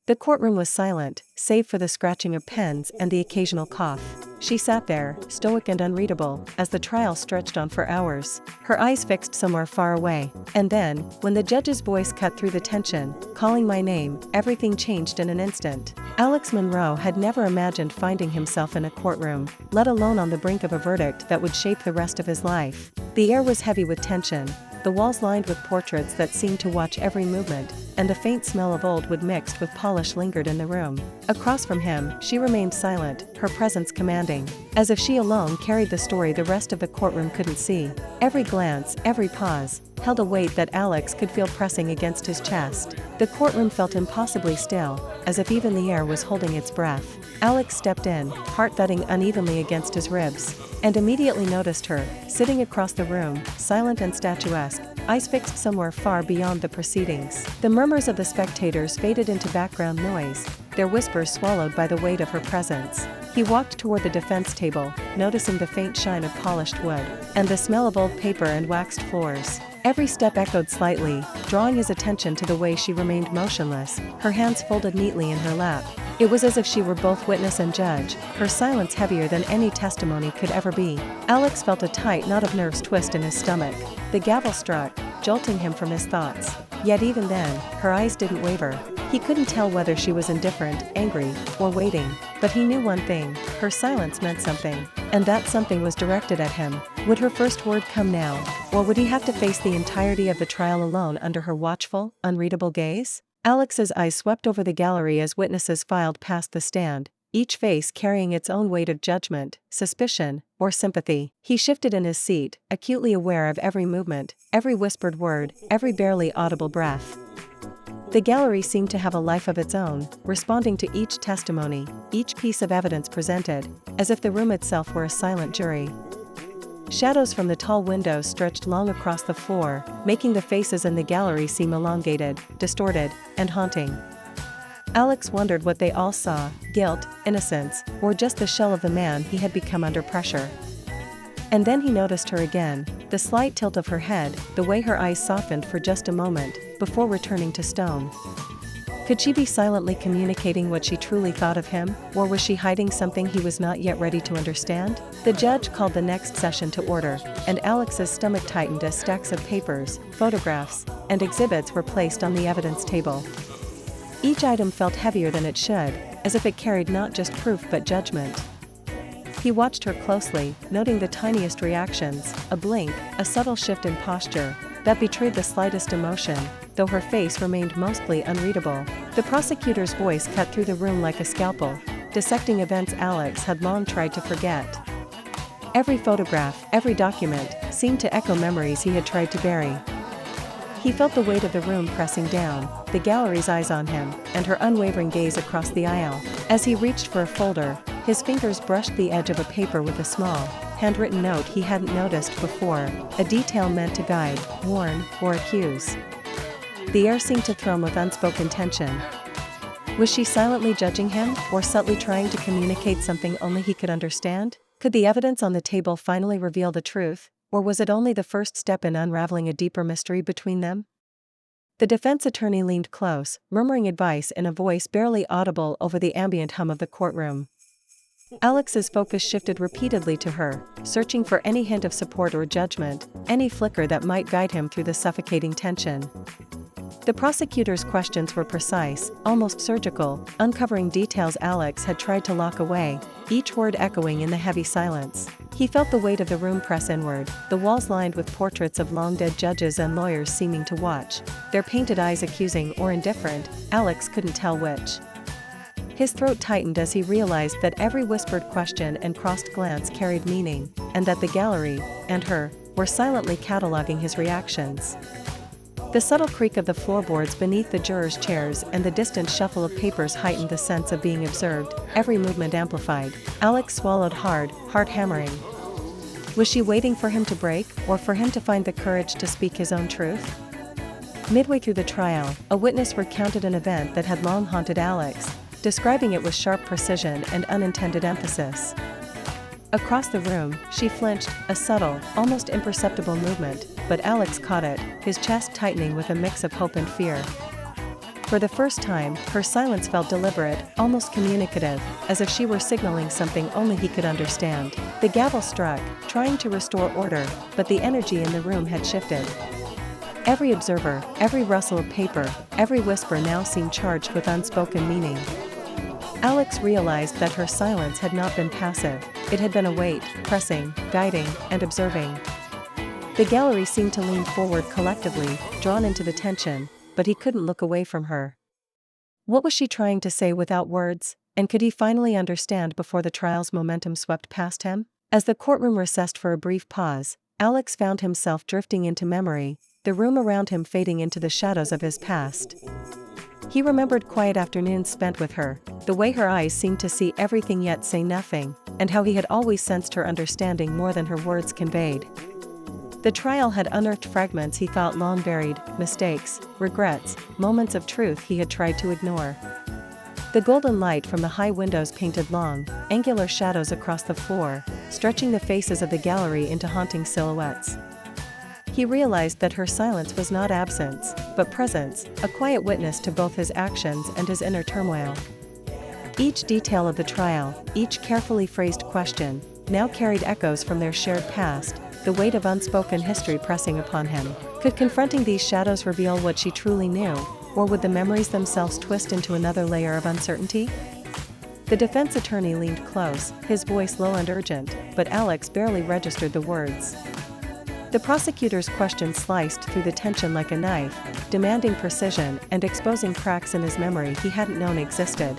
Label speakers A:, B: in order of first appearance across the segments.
A: The courtroom was silent, save for the scratching of pens and the occasional cough. She sat there, stoic and unreadable, as the trial stretched on for hours, her eyes fixed somewhere far away. And then, when the judge's voice cut through the tension, calling my name, everything changed in an instant. Alex Monroe had never imagined finding himself in a courtroom, let alone on the brink of a verdict that would shape the rest of his life. The air was heavy with tension, the walls lined with portraits that seemed to watch every movement, and the faint smell of old wood mixed with polish lingered in the room. Across from him, she remained silent, her presence commanding, as if she alone carried the story the rest of the courtroom couldn't see. Every glance, every pause, held a weight that Alex could feel pressing against his chest. The courtroom felt impossibly still, as if even the air was holding its breath. Alex stepped in, heart thudding unevenly against his ribs, and immediately noticed her, sitting across the room, silent and statuesque, eyes fixed somewhere far beyond the proceedings. The murmurs of the spectators faded into background noise, their whispers swallowed by the weight of her presence. He walked toward the defense table, noticing the faint shine of polished wood, and the smell of old paper and waxed floors. Every step echoed slightly, drawing his attention to the way she remained motionless, her hands folded neatly in her lap. It was as if she were both witness and judge, her silence heavier than any testimony could ever be. Alex felt a tight knot of nerves twist in his stomach. The gavel struck, jolting him from his thoughts. Yet even then, her eyes didn't waver. He couldn't tell whether she was indifferent, angry, or waiting, but he knew one thing, her silence meant something, and that something was directed at him. Would her first word come now, or would he have to face the entirety of the trial alone under her watchful, unreadable gaze? Alex's eyes swept over the gallery as witnesses filed past the stand, each face carrying its own weight of judgment, suspicion, or sympathy. He shifted in his seat, acutely aware of every movement, every whispered word, every barely audible breath. The gallery seemed to have a life of its own, responding to each testimony, each piece of evidence presented, as if the room itself were a silent jury. Shadows from the tall windows stretched long across the floor, making the faces in the gallery seem elongated, distorted, and haunting. Alex wondered what they all saw, guilt, innocence, or just the shell of the man he had become under pressure. And then he noticed her again, the slight tilt of her head, the way her eyes softened for just a moment, before returning to stone. Could she be silently communicating what she truly thought of him, or was she hiding something he was not yet ready to understand? The judge called the next session to order, and Alex's stomach tightened as stacks of papers, photographs, and exhibits were placed on the evidence table. Each item felt heavier than it should, as if it carried not just proof but judgment. He watched her closely, noting the tiniest reactions, a blink, a subtle shift in posture, that betrayed the slightest emotion, though her face remained mostly unreadable. The prosecutor's voice cut through the room like a scalpel, dissecting events Alex had long tried to forget. Every photograph, every document, seemed to echo memories he had tried to bury. He felt the weight of the room pressing down, the gallery's eyes on him, and her unwavering gaze across the aisle. As he reached for a folder, his fingers brushed the edge of a paper with a small, handwritten note he hadn't noticed before, a detail meant to guide, warn, or accuse. The air seemed to thrum with unspoken tension. Was she silently judging him, or subtly trying to communicate something only he could understand? Could the evidence on the table finally reveal the truth, or was it only the first step in unraveling a deeper mystery between them? The defense attorney leaned close, murmuring advice in a voice barely audible over the ambient hum of the courtroom. Alex's focus shifted repeatedly to her, searching for any hint of support or judgment, any flicker that might guide him through the suffocating tension. The prosecutor's questions were precise, almost surgical, uncovering details Alex had tried to lock away, each word echoing in the heavy silence. He felt the weight of the room press inward, the walls lined with portraits of long-dead judges and lawyers seeming to watch, their painted eyes accusing or indifferent, Alex couldn't tell which. His throat tightened as he realized that every whispered question and crossed glance carried meaning, and that the gallery, and her, were silently cataloging his reactions. The subtle creak of the floorboards beneath the jurors' chairs and the distant shuffle of papers heightened the sense of being observed, every movement amplified. Alex swallowed hard, heart hammering. Was she waiting for him to break, or for him to find the courage to speak his own truth? Midway through the trial, a witness recounted an event that had long haunted Alex, describing it with sharp precision and unintended emphasis. Across the room, she flinched, a subtle, almost imperceptible movement, but Alex caught it, his chest tightening with a mix of hope and fear. For the first time, her silence felt deliberate, almost communicative, as if she were signaling something only he could understand. The gavel struck, trying to restore order, but the energy in the room had shifted. Every observer, every rustle of paper, every whisper now seemed charged with unspoken meaning. Alex realized that her silence had not been passive, it had been awake, pressing, guiding, and observing. The gallery seemed to lean forward collectively, drawn into the tension, but he couldn't look away from her. What was she trying to say without words, and could he finally understand before the trial's momentum swept past him? As the courtroom recessed for a brief pause, Alex found himself drifting into memory, the room around him fading into the shadows of his past. He remembered quiet afternoons spent with her, the way her eyes seemed to see everything yet say nothing, and how he had always sensed her understanding more than her words conveyed. The trial had unearthed fragments he thought long buried, mistakes, regrets, moments of truth he had tried to ignore. The golden light from the high windows painted long, angular shadows across the floor, stretching the faces of the gallery into haunting silhouettes. He realized that her silence was not absence, but presence, a quiet witness to both his actions and his inner turmoil. Each detail of the trial, each carefully phrased question, now carried echoes from their shared past, the weight of unspoken history pressing upon him. Could confronting these shadows reveal what she truly knew, or would the memories themselves twist into another layer of uncertainty? The defense attorney leaned close, his voice low and urgent, but Alex barely registered the words. The prosecutor's question sliced through the tension like a knife, demanding precision and exposing cracks in his memory he hadn't known existed.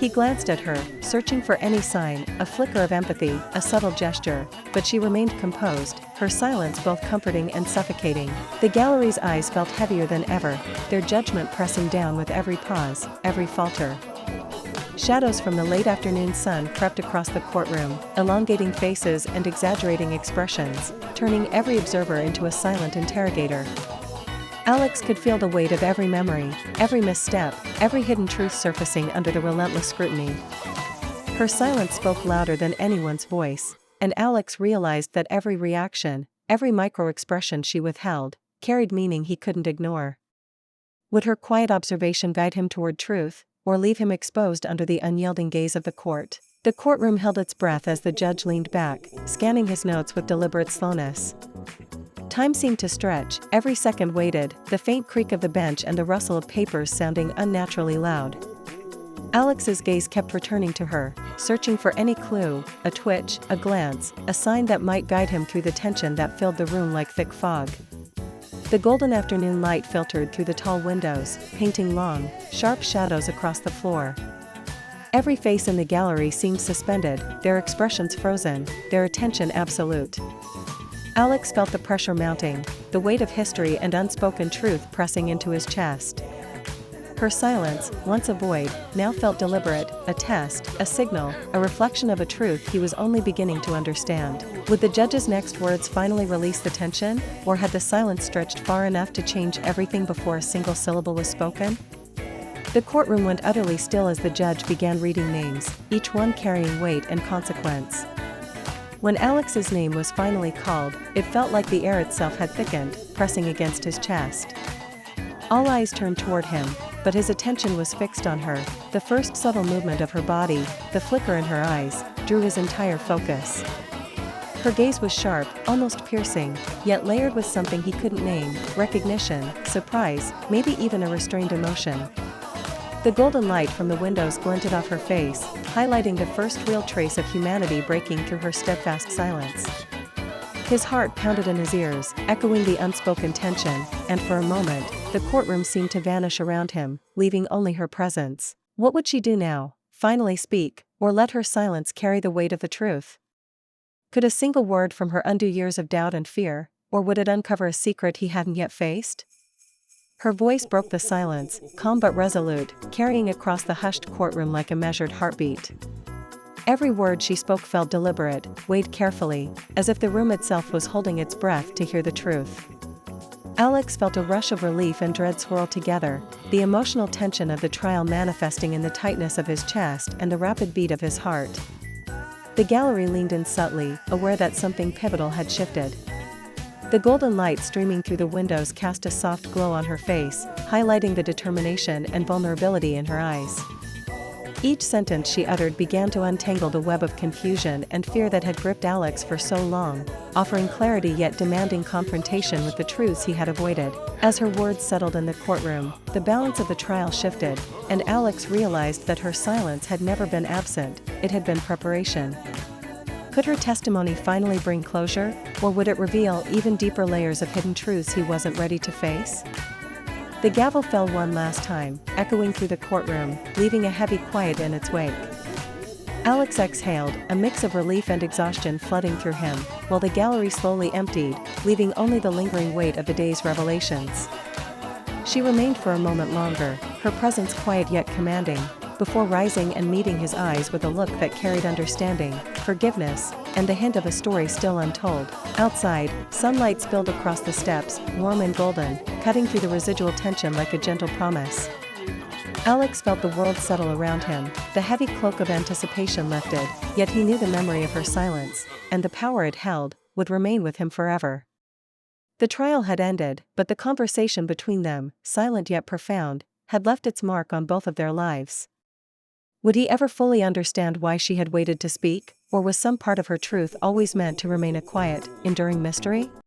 A: He glanced at her, searching for any sign, a flicker of empathy, a subtle gesture, but she remained composed, her silence both comforting and suffocating. The gallery's eyes felt heavier than ever, their judgment pressing down with every pause, every falter. Shadows from the late afternoon sun crept across the courtroom, elongating faces and exaggerating expressions, turning every observer into a silent interrogator. Alex could feel the weight of every memory, every misstep, every hidden truth surfacing under the relentless scrutiny. Her silence spoke louder than anyone's voice, and Alex realized that every reaction, every micro-expression she withheld, carried meaning he couldn't ignore. Would her quiet observation guide him toward truth, or leave him exposed under the unyielding gaze of the court? The courtroom held its breath as the judge leaned back, scanning his notes with deliberate slowness. Time seemed to stretch, every second waited, the faint creak of the bench and the rustle of papers sounding unnaturally loud. Alex's gaze kept returning to her, searching for any clue, a twitch, a glance, a sign that might guide him through the tension that filled the room like thick fog. The golden afternoon light filtered through the tall windows, painting long, sharp shadows across the floor. Every face in the gallery seemed suspended, their expressions frozen, their attention absolute. Alex felt the pressure mounting, the weight of history and unspoken truth pressing into his chest. Her silence, once a void, now felt deliberate, a test, a signal, a reflection of a truth he was only beginning to understand. Would the judge's next words finally release the tension, or had the silence stretched far enough to change everything before a single syllable was spoken? The courtroom went utterly still as the judge began reading names, each one carrying weight and consequence. When Alex's name was finally called, it felt like the air itself had thickened, pressing against his chest. All eyes turned toward him, but his attention was fixed on her. The first subtle movement of her body, the flicker in her eyes, drew his entire focus. Her gaze was sharp, almost piercing, yet layered with something he couldn't name, recognition, surprise, maybe even a restrained emotion. The golden light from the windows glinted off her face, highlighting the first real trace of humanity breaking through her steadfast silence. His heart pounded in his ears, echoing the unspoken tension, and for a moment, the courtroom seemed to vanish around him, leaving only her presence. What would she do now? Finally speak, or let her silence carry the weight of the truth? Could a single word from her undo years of doubt and fear, or would it uncover a secret he hadn't yet faced? Her voice broke the silence, calm but resolute, carrying across the hushed courtroom like a measured heartbeat. Every word she spoke felt deliberate, weighed carefully, as if the room itself was holding its breath to hear the truth. Alex felt a rush of relief and dread swirl together, the emotional tension of the trial manifesting in the tightness of his chest and the rapid beat of his heart. The gallery leaned in subtly, aware that something pivotal had shifted. The golden light streaming through the windows cast a soft glow on her face, highlighting the determination and vulnerability in her eyes. Each sentence she uttered began to untangle the web of confusion and fear that had gripped Alex for so long, offering clarity yet demanding confrontation with the truths he had avoided. As her words settled in the courtroom, the balance of the trial shifted, and Alex realized that her silence had never been absent, it had been preparation. Could her testimony finally bring closure, or would it reveal even deeper layers of hidden truths he wasn't ready to face? The gavel fell one last time, echoing through the courtroom, leaving a heavy quiet in its wake. Alex exhaled, a mix of relief and exhaustion flooding through him, while the gallery slowly emptied, leaving only the lingering weight of the day's revelations. She remained for a moment longer, her presence quiet yet commanding, before rising and meeting his eyes with a look that carried understanding, forgiveness, and the hint of a story still untold. Outside, sunlight spilled across the steps, warm and golden, cutting through the residual tension like a gentle promise. Alex felt the world settle around him, the heavy cloak of anticipation lifted, yet he knew the memory of her silence, and the power it held, would remain with him forever. The trial had ended, but the conversation between them, silent yet profound, had left its mark on both of their lives. Would he ever fully understand why she had waited to speak, or was some part of her truth always meant to remain a quiet, enduring mystery?